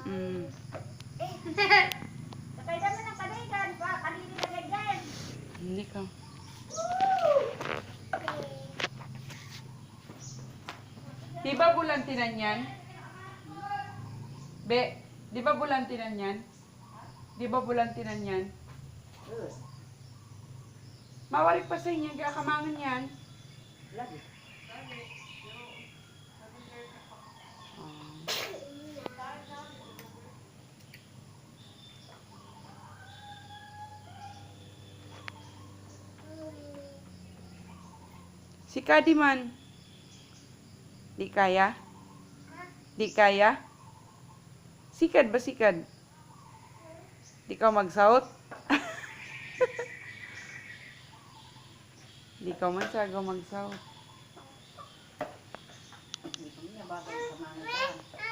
Mm. Sakay naman ang kanigan pa. Kanini na ganyan. Hindi ka. Di ba bulantinan yan? Be, di ba bulantinan yan? Di ba bulantinan yan? Mawarik pa sa inyo, kaya kamangan yan. Lagi. Si Kadi man. Di kaya? Di kaya? Sikad ba sikad? Di ka magsaot? Di ka man sago magsaot. Hindi ko niya bagay sa mga